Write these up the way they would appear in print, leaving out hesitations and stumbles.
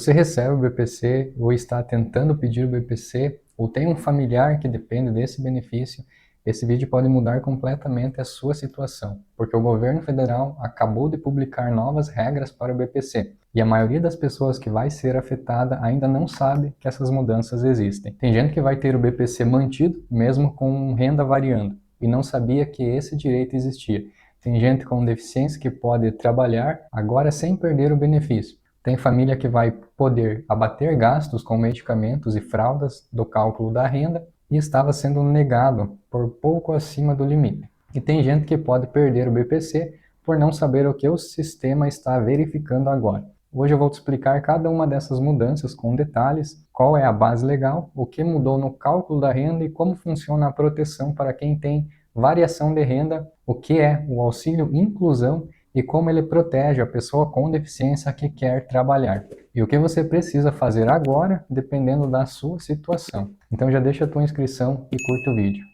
Você recebe o BPC ou está tentando pedir o BPC ou tem um familiar que depende desse benefício, esse vídeo pode mudar completamente a sua situação, porque o governo federal acabou de publicar novas regras para o BPC e a maioria das pessoas que vai ser afetada ainda não sabe que essas mudanças existem. Tem gente que vai ter o BPC mantido, mesmo com renda variando, e não sabia que esse direito existia. Tem gente com deficiência que pode trabalhar agora sem perder o benefício. Tem família que vai poder abater gastos com medicamentos e fraldas do cálculo da renda e estava sendo negado por pouco acima do limite. E tem gente que pode perder o BPC por não saber o que o sistema está verificando agora. Hoje eu vou te explicar cada uma dessas mudanças com detalhes, qual é a base legal, o que mudou no cálculo da renda e como funciona a proteção para quem tem variação de renda, o que é o auxílio inclusão e como ele protege a pessoa com deficiência que quer trabalhar. E o que você precisa fazer agora, dependendo da sua situação. Então já deixa a tua inscrição e curta o vídeo.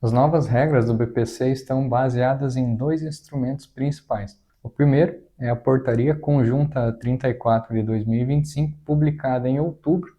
As novas regras do BPC estão baseadas em dois instrumentos principais. O primeiro é a Portaria Conjunta 34 de 2025, publicada em outubro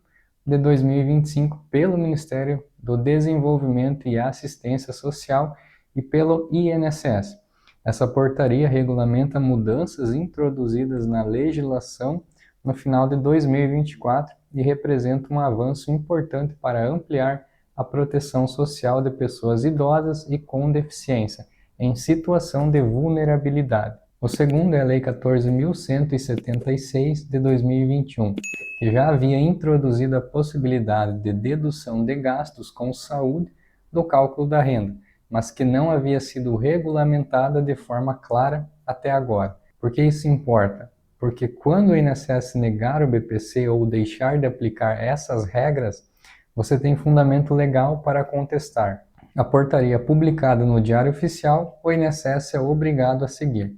de 2025 pelo Ministério do Desenvolvimento e Assistência Social e pelo INSS. Essa portaria regulamenta mudanças introduzidas na legislação no final de 2024 e representa um avanço importante para ampliar a proteção social de pessoas idosas e com deficiência, em situação de vulnerabilidade. O segundo é a Lei 14.176 de 2021, que já havia introduzido a possibilidade de dedução de gastos com saúde do cálculo da renda, mas que não havia sido regulamentada de forma clara até agora. Por que isso importa? Porque quando o INSS negar o BPC ou deixar de aplicar essas regras, você tem fundamento legal para contestar. A portaria publicada no Diário Oficial, o INSS é obrigado a seguir.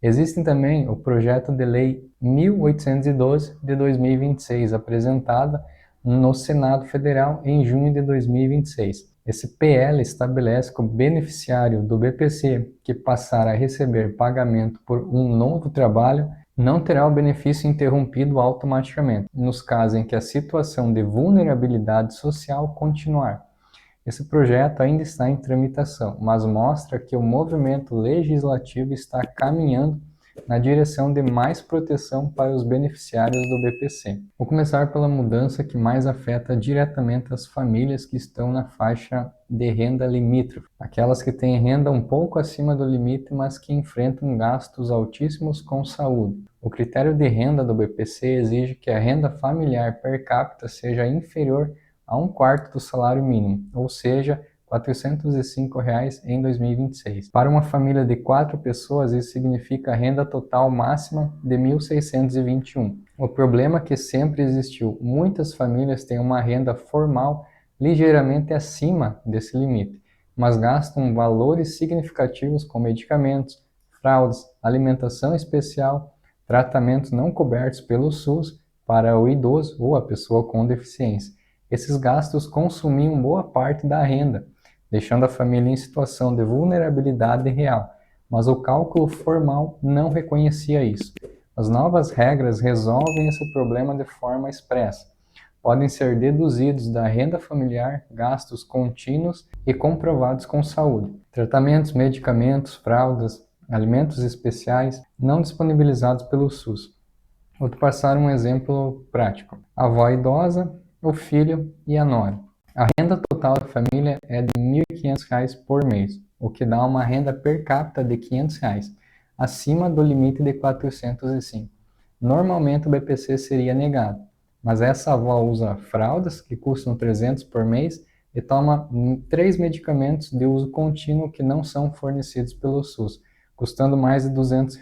Existe também o projeto de lei 1812 de 2026, apresentada no Senado Federal em junho de 2026. Esse PL estabelece que o beneficiário do BPC que passar a receber pagamento por um novo trabalho não terá o benefício interrompido automaticamente, nos casos em que a situação de vulnerabilidade social continuar. Esse projeto ainda está em tramitação, mas mostra que o movimento legislativo está caminhando na direção de mais proteção para os beneficiários do BPC. Vou começar pela mudança que mais afeta diretamente as famílias que estão na faixa de renda limítrofe, aquelas que têm renda um pouco acima do limite, mas que enfrentam gastos altíssimos com saúde. O critério de renda do BPC exige que a renda familiar per capita seja inferior a 1/4 do salário mínimo, ou seja, R$ 405 em 2026. Para uma família de 4 pessoas, isso significa renda total máxima de 1.621. O problema é que sempre existiu. Muitas famílias têm uma renda formal ligeiramente acima desse limite, mas gastam valores significativos com medicamentos, fraldas, alimentação especial, tratamentos não cobertos pelo SUS para o idoso ou a pessoa com deficiência. Esses gastos consumiam boa parte da renda, deixando a família em situação de vulnerabilidade real, mas o cálculo formal não reconhecia isso. As novas regras resolvem esse problema de forma expressa. Podem ser deduzidos da renda familiar gastos contínuos e comprovados com saúde. Tratamentos, medicamentos, fraldas, alimentos especiais não disponibilizados pelo SUS. Vou te passar um exemplo prático. A avó idosa, o filho e a nora. A renda total da família é de R$ 1.500 por mês, o que dá uma renda per capita de R$ 500, acima do limite de 405. Normalmente o BPC seria negado, mas essa avó usa fraldas, que custam 300 por mês, e toma 3 medicamentos de uso contínuo que não são fornecidos pelo SUS, custando mais de R$ 200.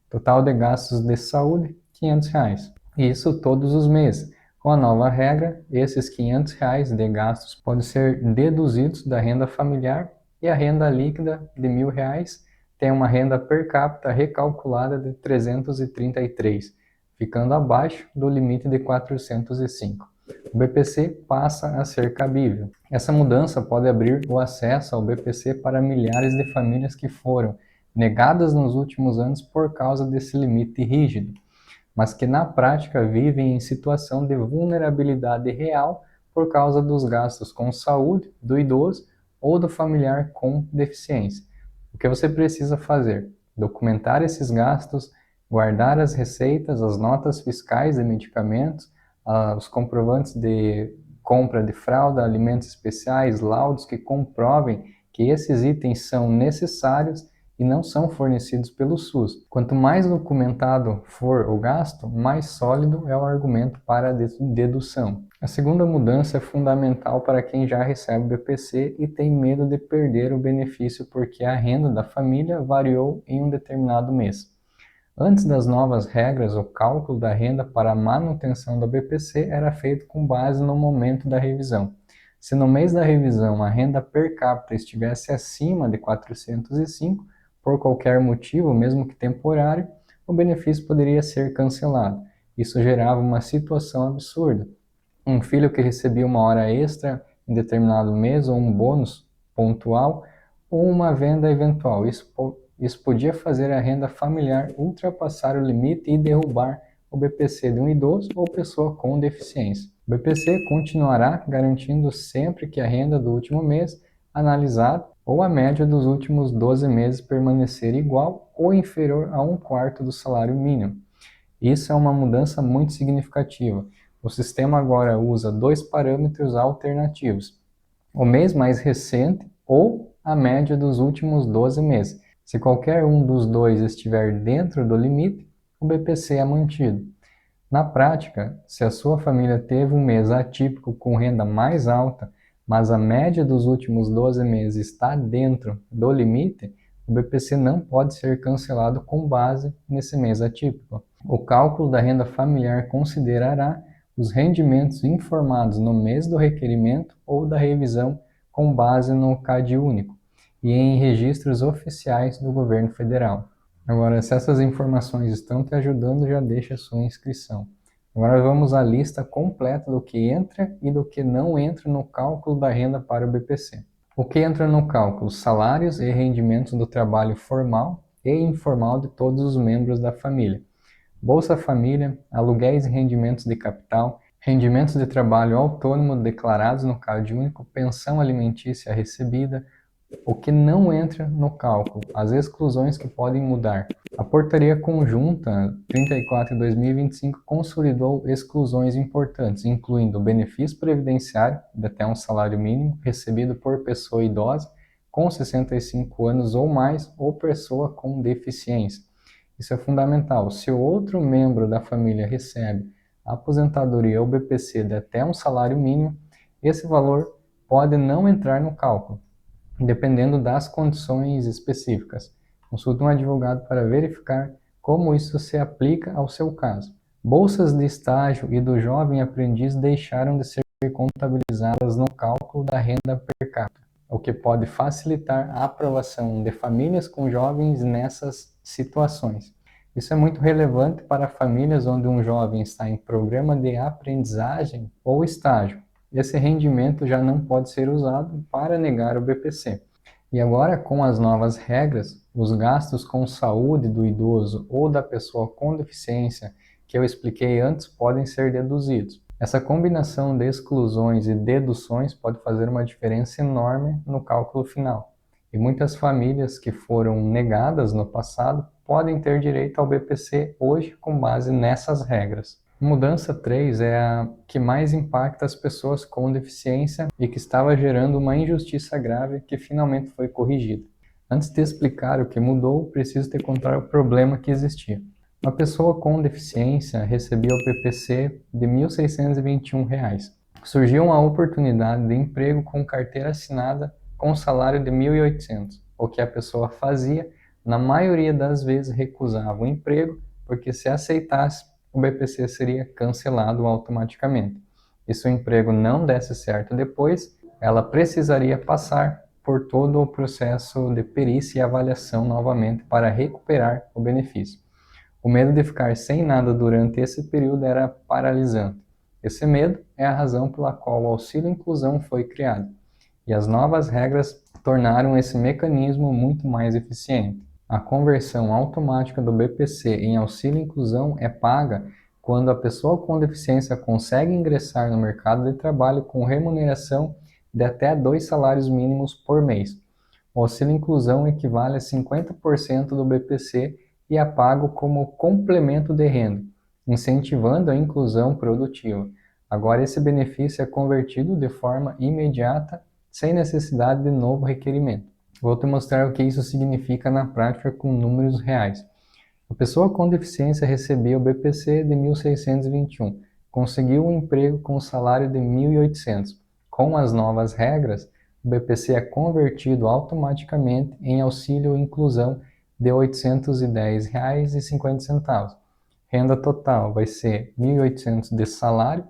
Total de gastos de saúde, R$ 500. Isso todos os meses. Com a nova regra, esses R$ 500 de gastos podem ser deduzidos da renda familiar e a renda líquida de R$ 1.000 tem uma renda per capita recalculada de 333, ficando abaixo do limite de 405. O BPC passa a ser cabível. Essa mudança pode abrir o acesso ao BPC para milhares de famílias que foram negadas nos últimos anos por causa desse limite rígido, mas que na prática vivem em situação de vulnerabilidade real por causa dos gastos com saúde do idoso ou do familiar com deficiência. O que você precisa fazer? Documentar esses gastos, guardar as receitas, as notas fiscais de medicamentos, os comprovantes de compra de fralda, alimentos especiais, laudos que comprovem que esses itens são necessários e não são fornecidos pelo SUS. Quanto mais documentado for o gasto, mais sólido é o argumento para a dedução. A segunda mudança é fundamental para quem já recebe o BPC e tem medo de perder o benefício porque a renda da família variou em um determinado mês. Antes das novas regras, o cálculo da renda para a manutenção da BPC era feito com base no momento da revisão. Se no mês da revisão a renda per capita estivesse acima de 405, por qualquer motivo, mesmo que temporário, o benefício poderia ser cancelado. Isso gerava uma situação absurda. Um filho que recebia uma hora extra em determinado mês, ou um bônus pontual, ou uma venda eventual. Isso podia fazer a renda familiar ultrapassar o limite e derrubar o BPC de um idoso ou pessoa com deficiência. O BPC continuará garantindo sempre que a renda do último mês analisado ou a média dos últimos 12 meses permanecer igual ou inferior a 1/4 do salário mínimo. Isso é uma mudança muito significativa. O sistema agora usa 2 parâmetros alternativos: o mês mais recente ou a média dos últimos 12 meses. Se qualquer um dos dois estiver dentro do limite, o BPC é mantido. Na prática, se a sua família teve um mês atípico com renda mais alta, mas a média dos últimos 12 meses está dentro do limite, o BPC não pode ser cancelado com base nesse mês atípico. O cálculo da renda familiar considerará os rendimentos informados no mês do requerimento ou da revisão com base no CAD único e em registros oficiais do governo federal. Agora, se essas informações estão te ajudando, já deixa a sua inscrição. Agora vamos à lista completa do que entra e do que não entra no cálculo da renda para o BPC. O que entra no cálculo? Salários e rendimentos do trabalho formal e informal de todos os membros da família. Bolsa Família, aluguéis e rendimentos de capital, rendimentos de trabalho autônomo declarados no CAD único, pensão alimentícia recebida. O que não entra no cálculo, as exclusões que podem mudar. A Portaria Conjunta 34 de 2025 consolidou exclusões importantes, incluindo o benefício previdenciário de até um salário mínimo recebido por pessoa idosa com 65 anos ou mais ou pessoa com deficiência. Isso é fundamental. Se o outro membro da família recebe a aposentadoria ou BPC de até um salário mínimo, esse valor pode não entrar no cálculo, dependendo das condições específicas. Consulte um advogado para verificar como isso se aplica ao seu caso. Bolsas de estágio e do jovem aprendiz deixaram de ser contabilizadas no cálculo da renda per capita, o que pode facilitar a aprovação de famílias com jovens nessas situações. Isso é muito relevante para famílias onde um jovem está em programa de aprendizagem ou estágio. Esse rendimento já não pode ser usado para negar o BPC. E agora, com as novas regras, os gastos com saúde do idoso ou da pessoa com deficiência que eu expliquei antes podem ser deduzidos. Essa combinação de exclusões e deduções pode fazer uma diferença enorme no cálculo final. E muitas famílias que foram negadas no passado podem ter direito ao BPC hoje com base nessas regras. Mudança 3 é a que mais impacta as pessoas com deficiência e que estava gerando uma injustiça grave que finalmente foi corrigida. Antes de explicar o que mudou, preciso te contar o problema que existia. Uma pessoa com deficiência recebia o BPC de R$ 1.621. Surgiu uma oportunidade de emprego com carteira assinada com salário de R$ 1.800. O que a pessoa fazia, na maioria das vezes, recusava o emprego, porque se aceitasse, o BPC seria cancelado automaticamente. E se o emprego não desse certo depois, ela precisaria passar por todo o processo de perícia e avaliação novamente para recuperar o benefício. O medo de ficar sem nada durante esse período era paralisante. Esse medo é a razão pela qual o auxílio inclusão foi criado. E as novas regras tornaram esse mecanismo muito mais eficiente. A conversão automática do BPC em auxílio-inclusão é paga quando a pessoa com deficiência consegue ingressar no mercado de trabalho com remuneração de até 2 salários mínimos por mês. O auxílio-inclusão equivale a 50% do BPC e é pago como complemento de renda, incentivando a inclusão produtiva. Agora, esse benefício é convertido de forma imediata, sem necessidade de novo requerimento. Vou te mostrar o que isso significa na prática com números reais. A pessoa com deficiência recebia o BPC de 1.621, conseguiu um emprego com salário de 1.800. Com as novas regras, o BPC é convertido automaticamente em auxílio inclusão de R$ 810,50. Renda total vai ser 1.800 de salário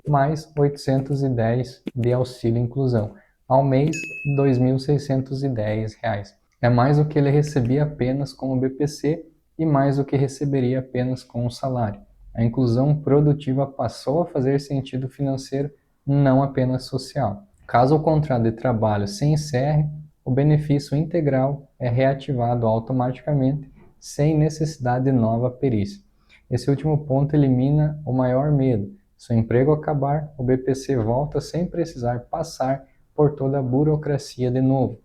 mais 810 de auxílio inclusão. Ao mês, R$ 2.610. É mais do que ele recebia apenas com o BPC e mais do que receberia apenas com o salário. A inclusão produtiva passou a fazer sentido financeiro, não apenas social. Caso o contrato de trabalho se encerre, o benefício integral é reativado automaticamente, sem necessidade de nova perícia. Esse último ponto elimina o maior medo. Se o emprego acabar, o BPC volta sem precisar passar por toda a burocracia de novo.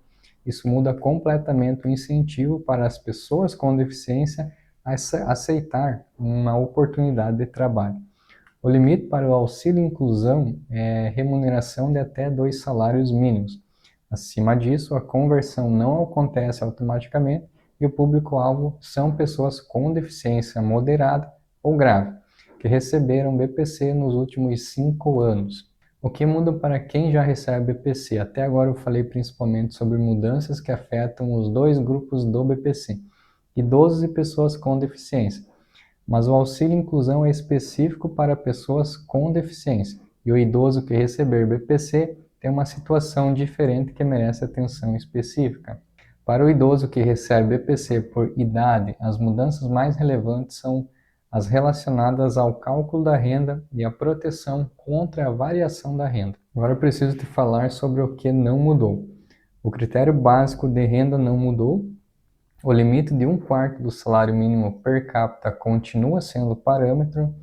Isso muda completamente o incentivo para as pessoas com deficiência a aceitar uma oportunidade de trabalho. O limite para o auxílio inclusão é remuneração de até 2 salários mínimos. Acima disso, a conversão não acontece automaticamente e o público-alvo são pessoas com deficiência moderada ou grave, que receberam BPC nos últimos 5 anos. O que muda para quem já recebe BPC? Até agora eu falei principalmente sobre mudanças que afetam os dois grupos do BPC, idosos e pessoas com deficiência. Mas o auxílio inclusão é específico para pessoas com deficiência, e o idoso que receber BPC tem uma situação diferente que merece atenção específica. Para o idoso que recebe BPC por idade, as mudanças mais relevantes são as relacionadas ao cálculo da renda e à proteção contra a variação da renda. Agora eu preciso te falar sobre o que não mudou. O critério básico de renda não mudou. O limite de 1/4 do salário mínimo per capita continua sendo o parâmetro.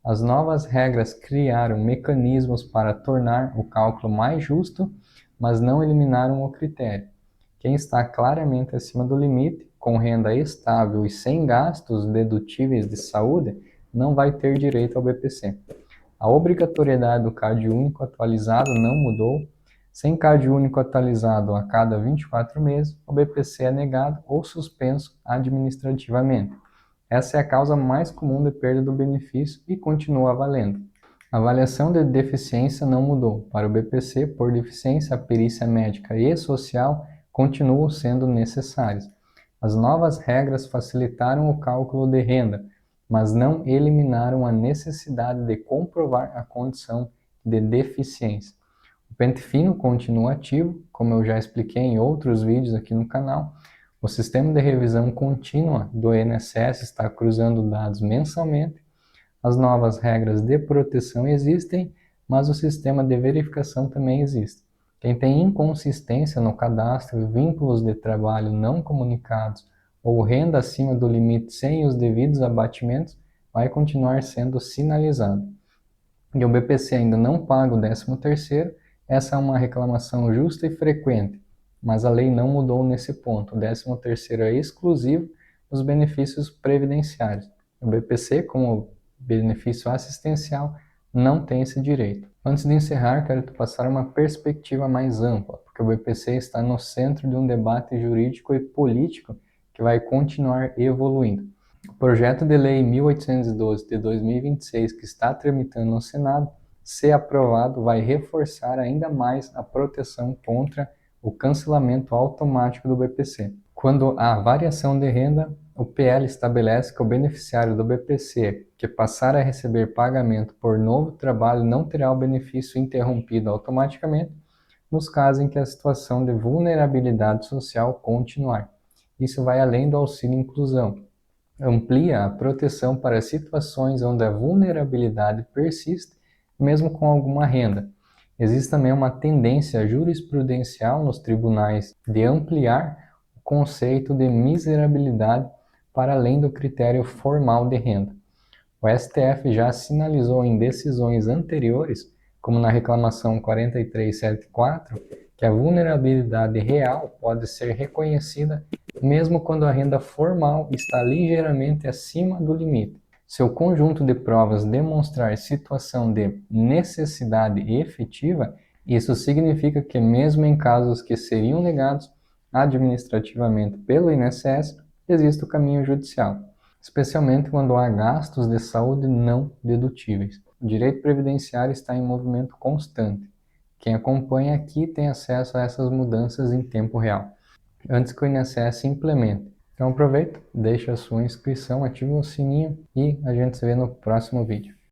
As novas regras criaram mecanismos para tornar o cálculo mais justo, mas não eliminaram o critério. Quem está claramente acima do limite, com renda estável e sem gastos dedutíveis de saúde, não vai ter direito ao BPC. A obrigatoriedade do CAD único atualizado não mudou. Sem CAD único atualizado a cada 24 meses, o BPC é negado ou suspenso administrativamente. Essa é a causa mais comum de perda do benefício e continua valendo. A avaliação de deficiência não mudou. Para o BPC, por deficiência, a perícia médica e social continuam sendo necessárias. As novas regras facilitaram o cálculo de renda, mas não eliminaram a necessidade de comprovar a condição de deficiência. O pente fino continua ativo, como eu já expliquei em outros vídeos aqui no canal. O sistema de revisão contínua do INSS está cruzando dados mensalmente. As novas regras de proteção existem, mas o sistema de verificação também existe. Quem tem inconsistência no cadastro, vínculos de trabalho não comunicados ou renda acima do limite sem os devidos abatimentos, vai continuar sendo sinalizado. E o BPC ainda não paga o 13º, essa é uma reclamação justa e frequente, mas a lei não mudou nesse ponto. O 13º é exclusivo dos benefícios previdenciários. O BPC, como benefício assistencial, não tem esse direito. Antes de encerrar, quero te passar uma perspectiva mais ampla, porque o BPC está no centro de um debate jurídico e político que vai continuar evoluindo. O projeto de lei 1812 de 2026, que está tramitando no Senado, se aprovado, vai reforçar ainda mais a proteção contra o cancelamento automático do BPC. Quando há variação de renda, o PL estabelece que o beneficiário do BPC que passar a receber pagamento por novo trabalho não terá o benefício interrompido automaticamente, nos casos em que a situação de vulnerabilidade social continuar. Isso vai além do auxílio inclusão. Amplia a proteção para situações onde a vulnerabilidade persiste, mesmo com alguma renda. Existe também uma tendência jurisprudencial nos tribunais de ampliar o conceito de miserabilidade para além do critério formal de renda. O STF já sinalizou em decisões anteriores, como na reclamação 4374, que a vulnerabilidade real pode ser reconhecida mesmo quando a renda formal está ligeiramente acima do limite. Se o conjunto de provas demonstrar situação de necessidade efetiva, isso significa que mesmo em casos que seriam negados administrativamente pelo INSS, existe o caminho judicial, especialmente quando há gastos de saúde não dedutíveis. O direito previdenciário está em movimento constante. Quem acompanha aqui tem acesso a essas mudanças em tempo real, antes que o INSS implemente. Então aproveita, deixa a sua inscrição, ativa o sininho e a gente se vê no próximo vídeo.